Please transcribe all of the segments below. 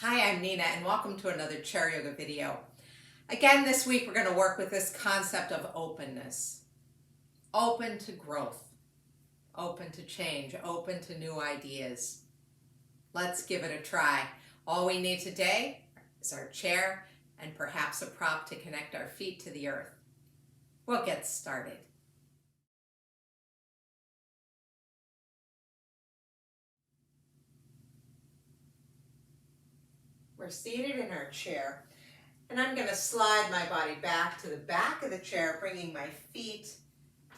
Hi, I'm Nina and welcome to another chair yoga video. Again, this week we're going to work with this concept of openness. Open to growth, open to change, open to new ideas. Let's give it a try. All we need today is our chair and perhaps a prop to connect our feet to the earth. We'll get started. We're seated in our chair, and I'm going to slide my body back to the back of the chair, bringing my feet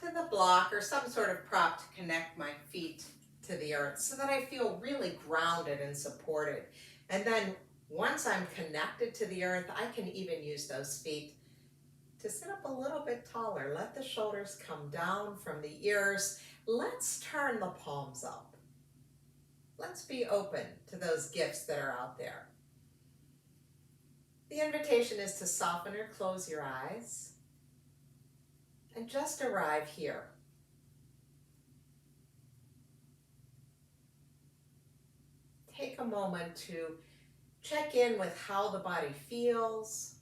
to the block or some sort of prop to connect my feet to the earth so that I feel really grounded and supported. And then once I'm connected to the earth, I can even use those feet to sit up a little bit taller. Let the shoulders come down from the ears. Let's turn the palms up. Let's be open to those gifts that are out there. The invitation is to soften or close your eyes and just arrive here. Take a moment to check in with how the body feels.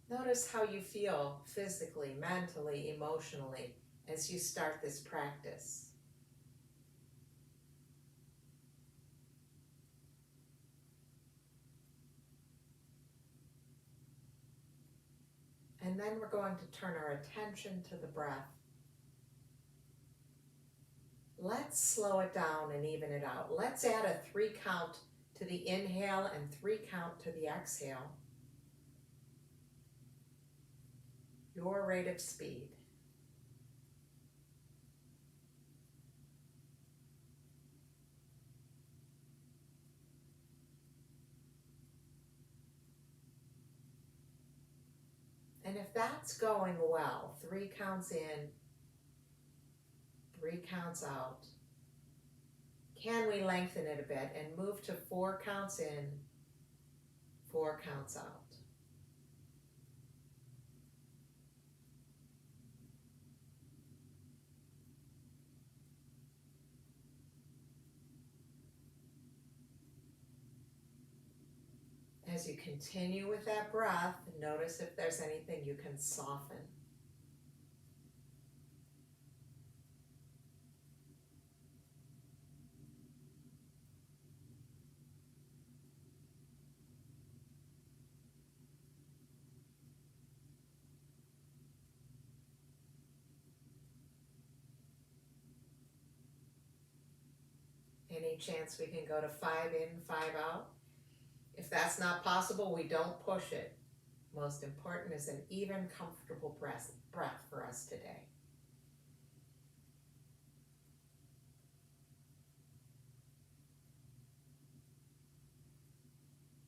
Notice how you feel physically, mentally, emotionally as you start this practice. And then we're going to turn our attention to the breath. Let's slow it down and even it out. Let's add a 3 count to the inhale and 3 count to the exhale. Your rate of speed. And if that's going well, 3 counts in, 3 counts out, can we lengthen it a bit and move to 4 counts in, 4 counts out? As you continue with that breath, notice if there's anything you can soften. Any chance we can go to 5 in, 5 out? If that's not possible, we don't push it. Most important is an even, comfortable breath for us today.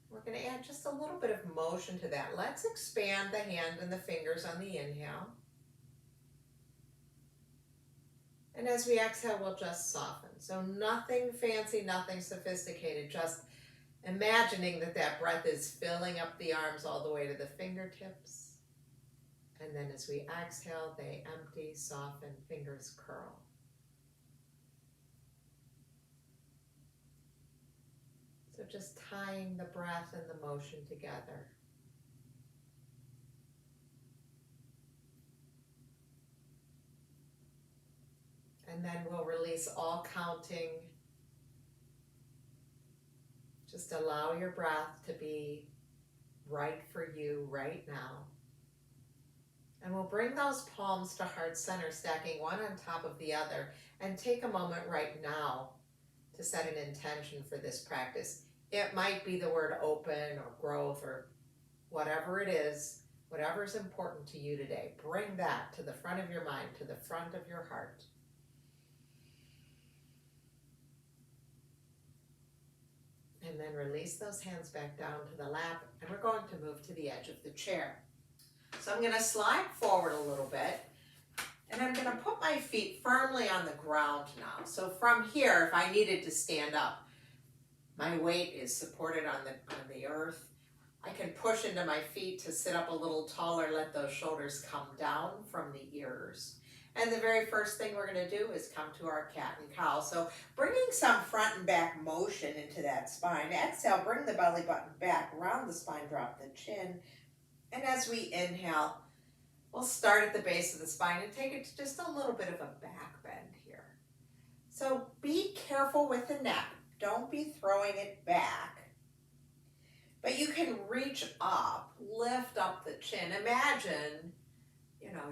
We're going to add just a little bit of motion to that. Let's expand the hand and the fingers on the inhale. And as we exhale, we'll just soften. So nothing fancy, nothing sophisticated, just imagining that that breath is filling up the arms all the way to the fingertips. And then as we exhale, they empty, soften, fingers curl. So just tying the breath and the motion together. And then we'll release all counting. Just allow your breath to be right for you right now. And we'll bring those palms to heart center, stacking one on top of the other, and take a moment right now to set an intention for this practice. It might be the word open or growth or whatever it is, whatever is important to you today. Bring that to the front of your mind, to the front of your heart. And then release those hands back down to the lap, and we're going to move to the edge of the chair. So I'm going to slide forward a little bit, and I'm going to put my feet firmly on the ground now. So from here, if I needed to stand up, my weight is supported on the earth. I can push into my feet to sit up a little taller, let those shoulders come down from the ears. And the very first thing we're going to do is come to our cat and cow. So bringing some front and back motion into that spine. Exhale, bring the belly button back, round the spine, drop the chin. And as we inhale, we'll start at the base of the spine and take it to just a little bit of a back bend here. So be careful with the neck. Don't be throwing it back. But you can reach up, lift up the chin. Imagine,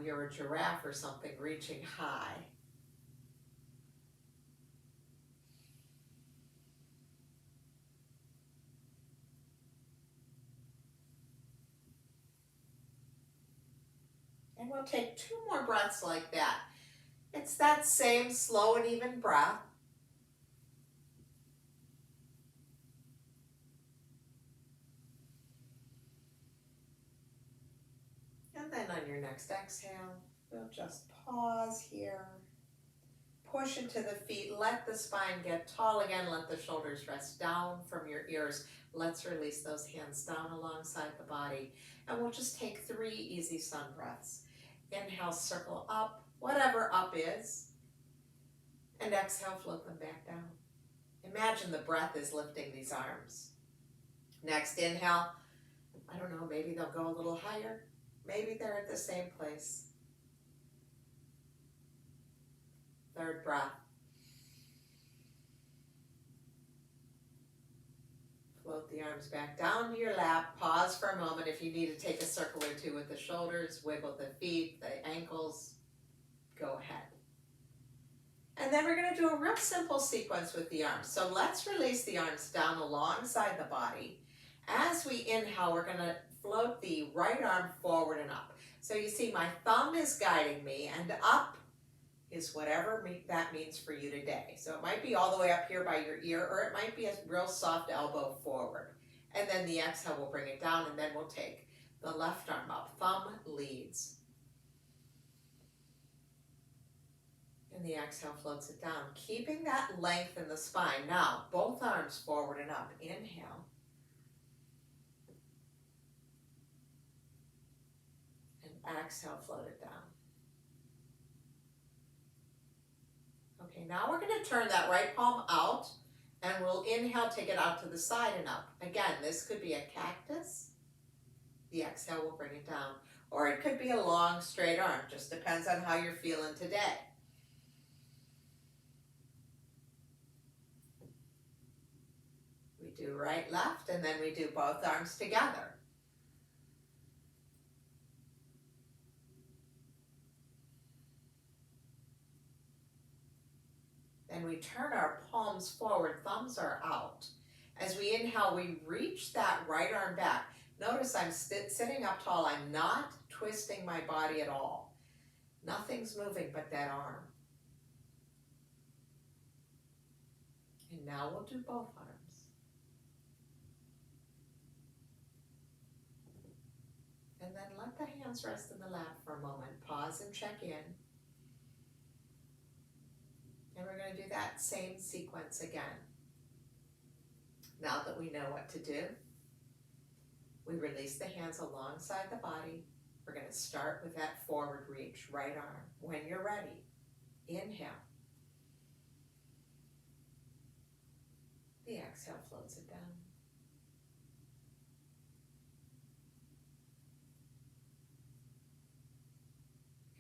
you're a giraffe or something reaching high. And we'll take 2 more breaths like that. It's that same slow and even breath. And then on your next exhale, we'll just pause here. Push into the feet. Let the spine get tall again. Let the shoulders rest down from your ears. Let's release those hands down alongside the body. And we'll just take 3 easy sun breaths. Inhale, circle up, whatever up is. And exhale, float them back down. Imagine the breath is lifting these arms. Next inhale, I don't know, maybe they'll go a little higher. Maybe they're at the same place. Third breath. Float the arms back down to your lap. Pause for a moment if you need to take a circle or 2 with the shoulders. Wiggle the feet, the ankles. Go ahead. And then we're going to do a real simple sequence with the arms. So let's release the arms down alongside the body. As we inhale, we're going to float the right arm forward and up. So you see my thumb is guiding me, and up is whatever that means for you today. So it might be all the way up here by your ear, or it might be a real soft elbow forward. And then the exhale will bring it down, and then we'll take the left arm up. Thumb leads. And the exhale floats it down, keeping that length in the spine. Now, both arms forward and up. Inhale. And exhale, float it down. Okay, now we're going to turn that right palm out, and we'll inhale, take it out to the side and up. Again, this could be a cactus. The exhale will bring it down. Or it could be a long, straight arm. Just depends on how you're feeling today. We do right, left, and then we do both arms together. And we turn our palms forward, thumbs are out. As we inhale, we reach that right arm back. Notice I'm sitting up tall. I'm not twisting my body at all. Nothing's moving but that arm. And now we'll do both arms. And then let the hands rest in the lap for a moment. Pause and check in. And we're going to do that same sequence again. Now that we know what to do, we release the hands alongside the body. We're going to start with that forward reach, right arm. When you're ready, inhale. The exhale floats it down.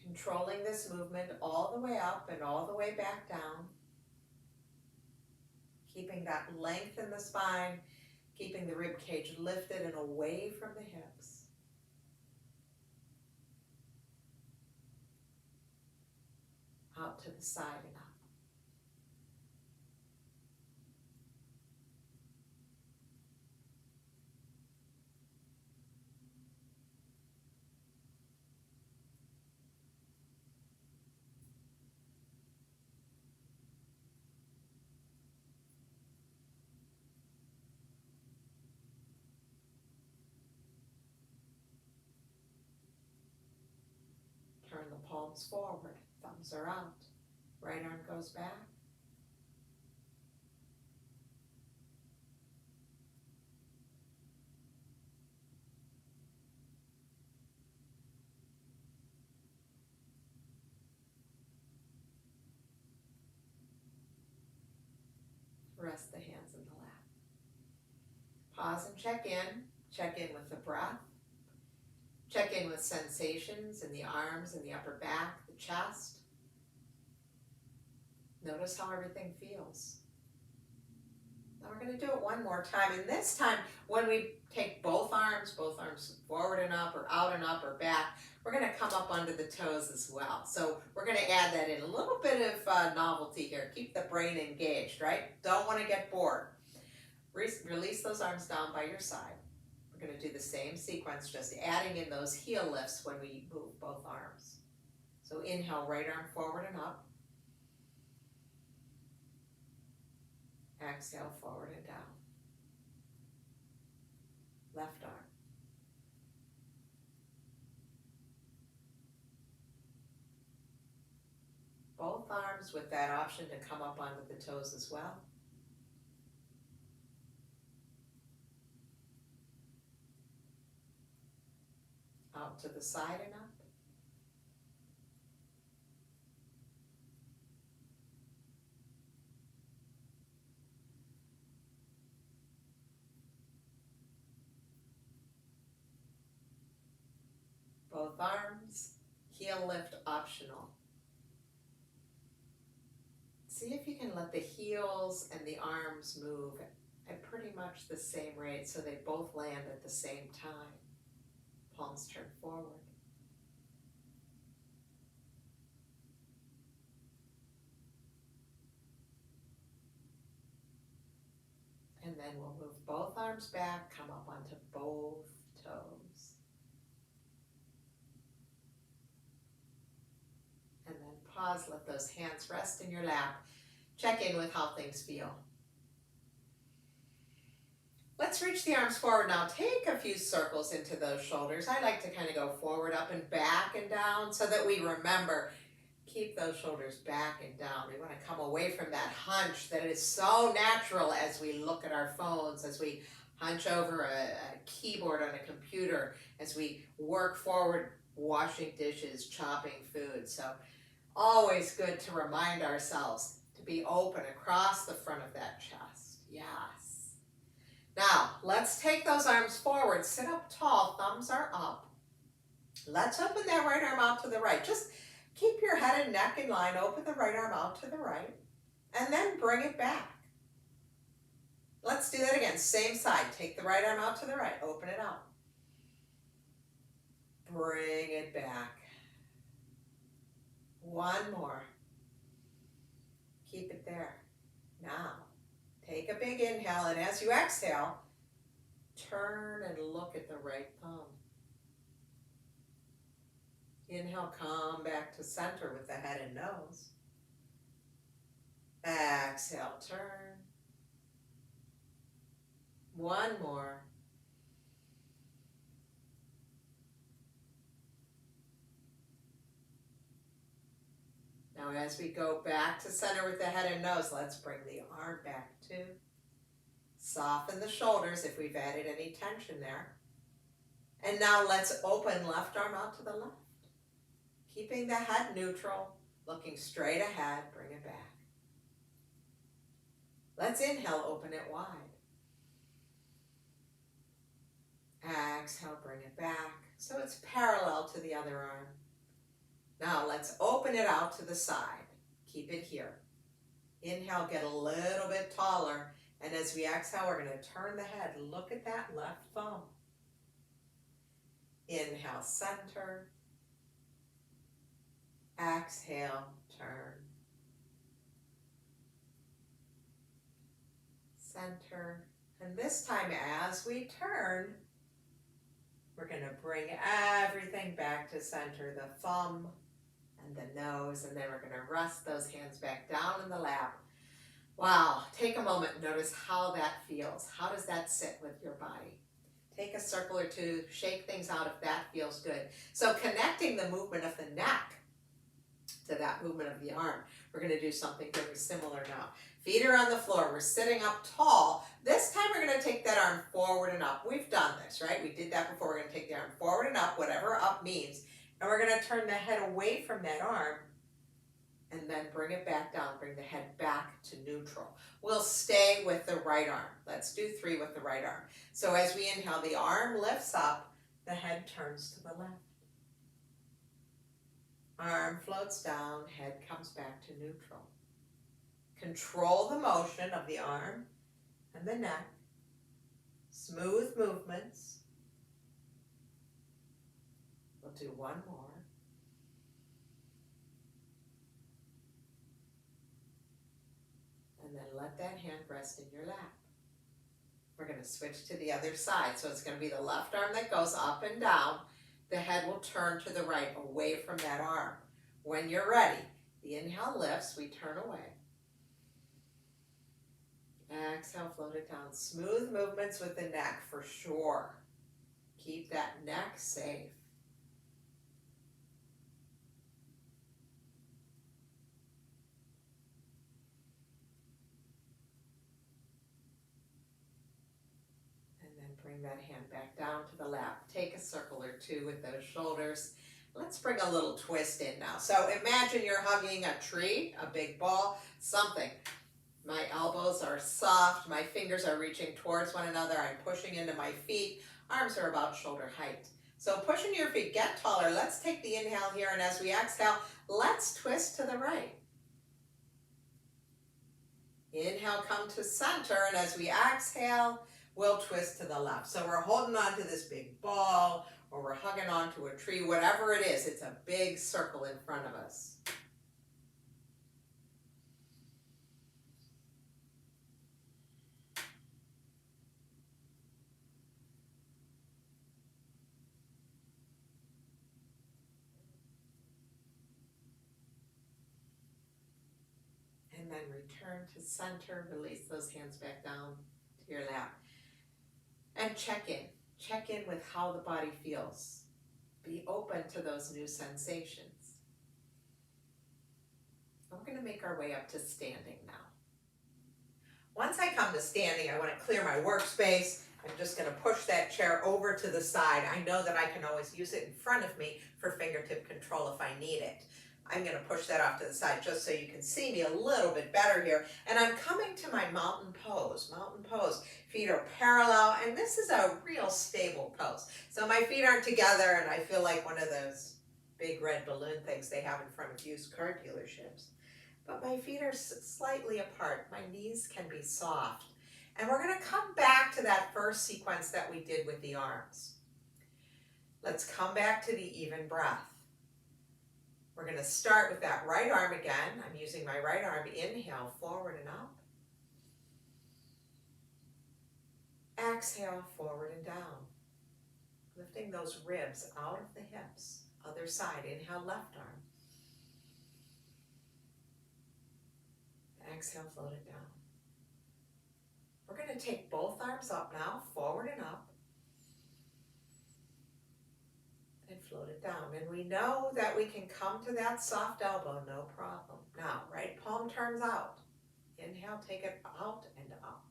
Controlling this movement all the way up and all the way back down. Keeping that length in the spine, keeping the rib cage lifted and away from the hips. Out to the side and up. Turn the palms forward, thumbs are out. Right arm goes back. Pause and check in. Check in with the breath. Check in with sensations in the arms and the upper back, the chest. Notice how everything feels. Now we're going to do it one more time. And this time, when we take both arms forward and up or out and up or back, we're going to come up onto the toes as well. So we're going to add that in. A little bit of novelty here. Keep the brain engaged, right? Don't want to get bored. Release those arms down by your side. We're going to do the same sequence, just adding in those heel lifts when we move both arms. So inhale, right arm forward and up. Exhale, forward and down. Left arm. Both arms with that option to come up onto the toes as well. Out to the side and up. Both arms, heel lift optional. See if you can let the heels and the arms move at pretty much the same rate so they both land at the same time. Palms turn forward. And then we'll move both arms back, come up onto both toes. And then pause, let those hands rest in your lap. Check in with how things feel. Let's reach the arms forward now. Take a few circles into those shoulders. I like to kind of go forward, up and back and down so that we remember, keep those shoulders back and down. We want to come away from that hunch that is so natural as we look at our phones, as we hunch over a keyboard on a computer, as we work forward, washing dishes, chopping food. So always good to remind ourselves to be open across the front of that chest. Yes. Now, let's take those arms forward. Sit up tall, thumbs are up. Let's open that right arm out to the right. Just keep your head and neck in line. Open the right arm out to the right. And then bring it back. Let's do that again. Same side. Take the right arm out to the right. Open it out. Bring it back. One more. Keep it there. Now, take a big inhale, and as you exhale, turn and look at the right thumb. Inhale, come back to center with the head and nose. Exhale, turn. One more. Now as we go back to center with the head and nose, let's bring the arm back too. Soften the shoulders if we've added any tension there. And now let's open left arm out to the left. Keeping the head neutral, looking straight ahead, bring it back. Let's inhale, open it wide. Exhale, bring it back so it's parallel to the other arm. Now let's open it out to the side. Keep it here. Inhale, get a little bit taller. And as we exhale, we're going to turn the head. Look at that left thumb. Inhale, center. Exhale, turn. Center. And this time as we turn, we're going to bring everything back to center. The thumb and the nose, and then we're going to rest those hands back down in the lap. Wow, take a moment and notice how that feels. How does that sit with your body? Take a circle or two, shake things out if that feels good. So connecting the movement of the neck to that movement of the arm, we're going to do something very similar now. Feet are on the floor. We're sitting up tall. This time we're going to take that arm forward and up. We've done this, right? We did that before. We're going to take the arm forward and up, whatever up means. And we're going to turn the head away from that arm and then bring it back down. Bring the head back to neutral. We'll stay with the right arm. Let's do 3 with the right arm. So as we inhale, the arm lifts up, the head turns to the left. Arm floats down, head comes back to neutral. Control the motion of the arm and the neck. Smooth movements. We'll do 1 more. And then let that hand rest in your lap. We're going to switch to the other side. So it's going to be the left arm that goes up and down. The head will turn to the right, away from that arm. When you're ready, the inhale lifts, we turn away. Exhale, float it down. Smooth movements with the neck for sure. Keep that neck safe. And then bring that hand back down to the lap. Take a circle or 2 with those shoulders. Let's bring a little twist in now. So imagine you're hugging a tree, a big ball, something. My elbows are soft, my fingers are reaching towards one another, I'm pushing into my feet, arms are about shoulder height. So push into your feet, get taller. Let's take the inhale here, and as we exhale, let's twist to the right. Inhale, come to center, and as we exhale, we'll twist to the left. So we're holding on to this big ball, or we're hugging onto a tree, whatever it is, it's a big circle in front of us. And then return to center, release those hands back down to your lap. And check in. Check in with how the body feels. Be open to those new sensations. We're going to make our way up to standing now. Once I come to standing, I want to clear my workspace. I'm just going to push that chair over to the side. I know that I can always use it in front of me for fingertip control if I need it. I'm going to push that off to the side just so you can see me a little bit better here. And I'm coming to my mountain pose. Mountain pose. Feet are parallel, and this is a real stable pose. So my feet aren't together, and I feel like one of those big red balloon things they have in front of used car dealerships. But my feet are slightly apart. My knees can be soft. And we're going to come back to that first sequence that we did with the arms. Let's come back to the even breath. We're going to start with that right arm again. I'm using my right arm. Inhale, forward and up. Exhale, forward and down. Lifting those ribs out of the hips. Other side. Inhale, left arm. Exhale, float it down. We're going to take both arms up now, forward and up. And float it down. And we know that we can come to that soft elbow, no problem. Now, right palm turns out. Inhale, take it out and up.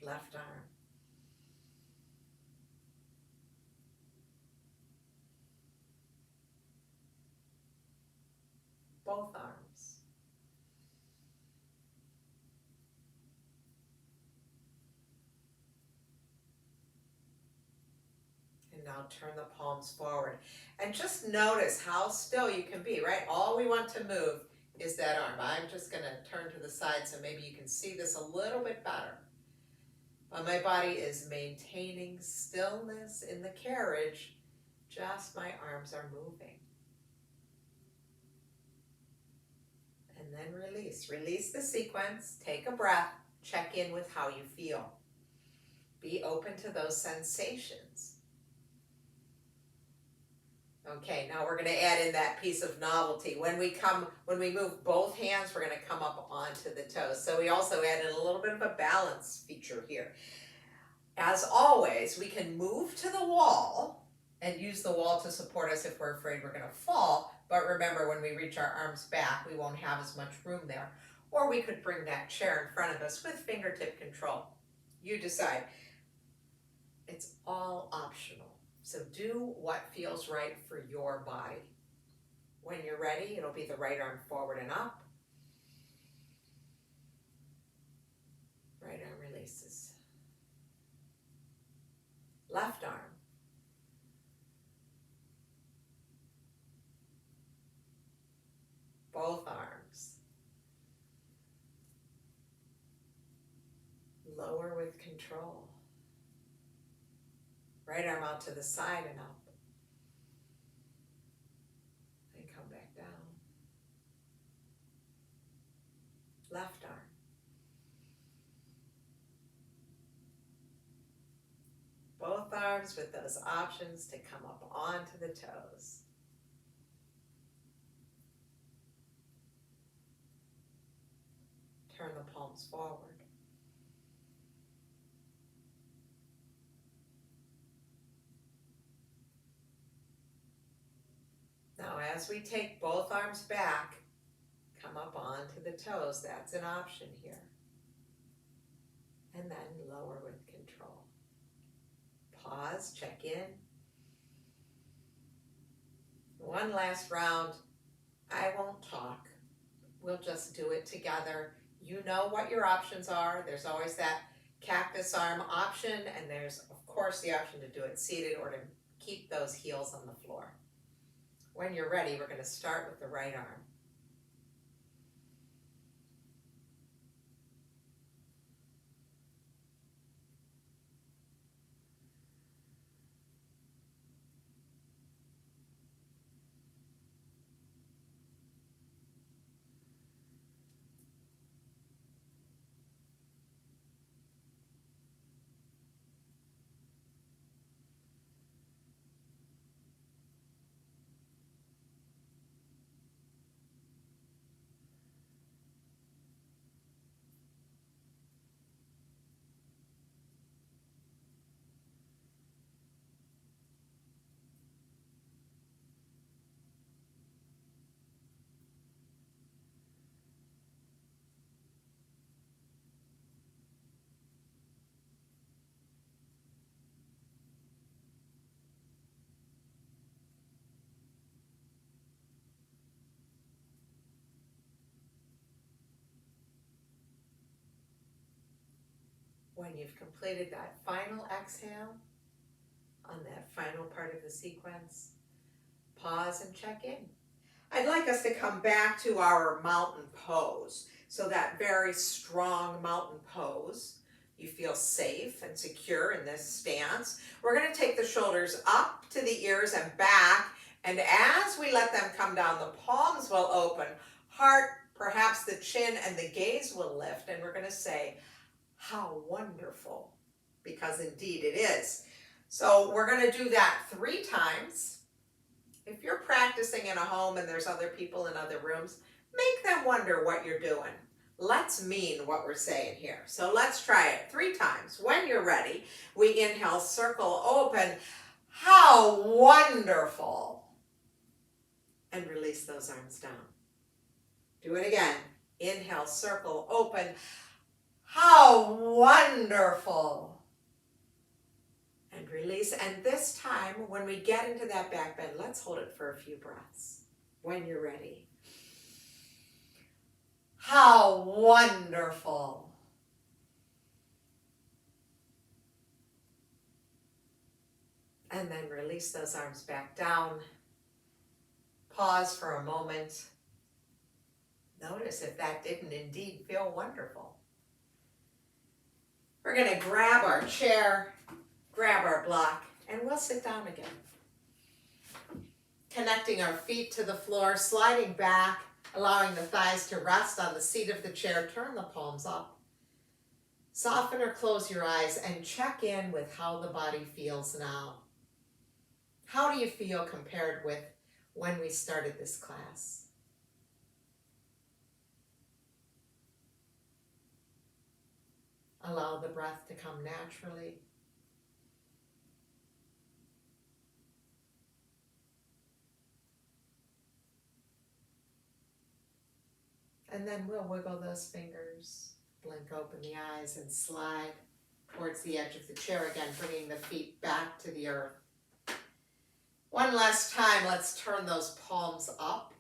Left arm. Both arms. And now turn the palms forward. And just notice how still you can be, right? All we want to move is that arm. I'm just going to turn to the side so maybe you can see this a little bit better. But my body is maintaining stillness in the carriage, just my arms are moving. And then release. Release the sequence, take a breath, check in with how you feel. Be open to those sensations. Okay, now we're going to add in that piece of novelty. When we move both hands, we're going to come up onto the toes. So we also added a little bit of a balance feature here. As always, we can move to the wall and use the wall to support us if we're afraid we're going to fall. But remember, when we reach our arms back, we won't have as much room there. Or we could bring that chair in front of us with fingertip control. You decide. It's all optional. So do what feels right for your body. When you're ready, it'll be the right arm forward and up. Right arm releases. Left arm. Both arms. Lower with control. Right arm out to the side and up. And come back down. Left arm. Both arms with those options to come up onto the toes. Turn the palms forward. Now as we take both arms back, come up onto the toes. That's an option here. And then lower with control. Pause, check in. One last round. I won't talk. We'll just do it together. You know what your options are. There's always that cactus arm option, and there's of course the option to do it seated or to keep those heels on the floor. When you're ready, we're going to start with the right arm. When you've completed that final exhale on that final part of the sequence, pause and check in. I'd like us to come back to our mountain pose. So that very strong mountain pose. You feel safe and secure in this stance. We're going to take the shoulders up to the ears and back. And as we let them come down, the palms will open. Heart, perhaps the chin and the gaze will lift. And we're going to say, how wonderful, because indeed it is. So we're going to do that 3 times. If you're practicing in a home and there's other people in other rooms, make them wonder what you're doing. Let's mean what we're saying here. So let's try it 3 times. When you're ready, we inhale, circle, open. How wonderful. And release those arms down. Do it again. Inhale, circle, open. How wonderful. And release. And this time, when we get into that back bend, let's hold it for a few breaths. When you're ready. How wonderful. And then release those arms back down. Pause for a moment. Notice if that didn't indeed feel wonderful. We're going to grab our chair, grab our block, and we'll sit down again. Connecting our feet to the floor, sliding back, allowing the thighs to rest on the seat of the chair. Turn the palms up. Soften or close your eyes and check in with how the body feels now. How do you feel compared with when we started this class? Allow the breath to come naturally. And then we'll wiggle those fingers, blink open the eyes, and slide towards the edge of the chair again, bringing the feet back to the earth. One last time, let's turn those palms up.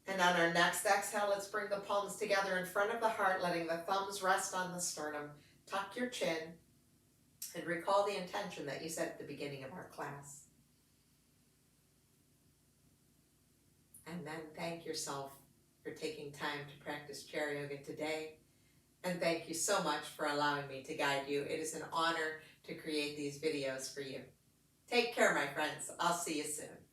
And on our next exhale, let's bring the palms together in front of the heart, letting the thumbs rest on the sternum. Tuck your chin and recall the intention that you set at the beginning of our class. And then thank yourself for taking time to practice chair yoga today. And thank you so much for allowing me to guide you. It is an honor to create these videos for you. Take care, my friends. I'll see you soon.